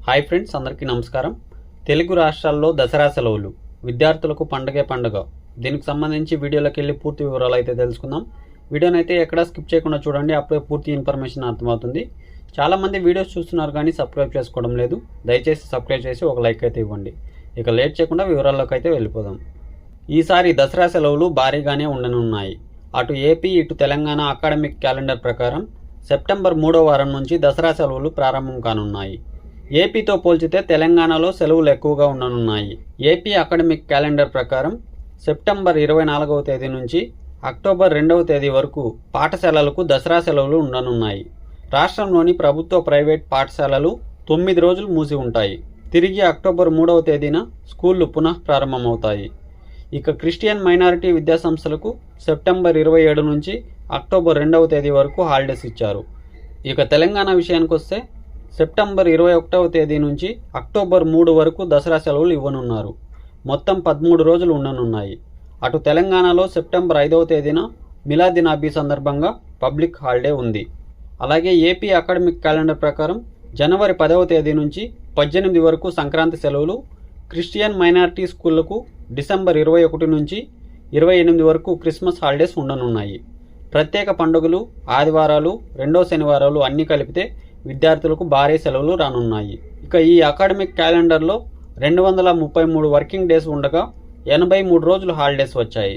Hi friends, అందరికీ నమస్కారం. తెలుగు రాష్ట్రాల్లో దసరా సెలవులు విద్యార్థులకు పండగే పండుగ. దీనికి సంబంధించి వీడియోలోకి వెళ్ళి పూర్తి వివరాలు అయితే తెలుసుకుందాం. వీడియోని అయితే ఎక్కడా స్కిప్ చేయకుండా చూడండి, అప్పుడే పూర్తి ఇన్ఫర్మేషన్ అర్థమవుతుంది. చాలామంది వీడియోస్ చూస్తున్నారు కానీ సబ్స్క్రైబ్ చేసుకోవడం లేదు. దయచేసి సబ్స్క్రైబ్ చేసి ఒక లైక్ అయితే ఇవ్వండి. ఇక లేట్ చేయకుండా వివరాల్లోకి అయితే వెళ్ళిపోదాం. ఈసారి దసరా సెలవులు భారీగానే ఉండనున్నాయి. అటు ఏపీ ఇటు తెలంగాణ అకాడమిక్ క్యాలెండర్ ప్రకారం సెప్టెంబర్ 3వ వారం నుంచి దసరా సెలవులు ప్రారంభం కానున్నాయి. ఏపీతో పోల్చితే తెలంగాణలో సెలవులు ఎక్కువగా ఉండనున్నాయి. ఏపీ అకాడమిక్ క్యాలెండర్ ప్రకారం సెప్టెంబర్ 24వ తేదీ నుంచి అక్టోబర్ 2వ తేదీ వరకు పాఠశాలలకు దసరా సెలవులు ఉండనున్నాయి. రాష్ట్రంలోని ప్రభుత్వ ప్రైవేట్ పాఠశాలలు 9 రోజులు మూసి ఉంటాయి. తిరిగి అక్టోబర్ 3వ తేదీన స్కూళ్లు పునః ప్రారంభమవుతాయి. ఇక క్రిస్టియన్ మైనారిటీ విద్యాసంస్థలకు సెప్టెంబర్ 27 నుంచి అక్టోబర్ 2వ తేదీ వరకు హాలిడేస్ ఇచ్చారు. ఇక తెలంగాణ విషయానికి వస్తే సెప్టెంబర్ 21వ తేదీ నుంచి అక్టోబర్ 3 వరకు దసరా సెలవులు ఇవ్వనున్నారు. మొత్తం 13 రోజులు ఉండనున్నాయి. అటు తెలంగాణలో సెప్టెంబర్ 5వ తేదీన మిలాద్ నబీ సందర్భంగా పబ్లిక్ హాలిడే ఉంది. అలాగే ఏపీ అకాడమిక్ క్యాలెండర్ ప్రకారం జనవరి 10వ తేదీ నుంచి 18 వరకు సంక్రాంతి సెలవులు, క్రిస్టియన్ మైనారిటీ స్కూళ్లకు డిసెంబర్ 21 నుంచి 28 వరకు క్రిస్మస్ హాలిడేస్ ఉండనున్నాయి. ప్రత్యేక పండుగలు, ఆదివారాలు, రెండో శనివారాలు అన్నీ కలిపితే విద్యార్థులకు భారీ సెలవులు రానున్నాయి. ఇక ఈ అకాడమిక్ క్యాలెండర్లో 233 వర్కింగ్ డేస్ ఉండగా 83 రోజులు హాలిడేస్ వచ్చాయి.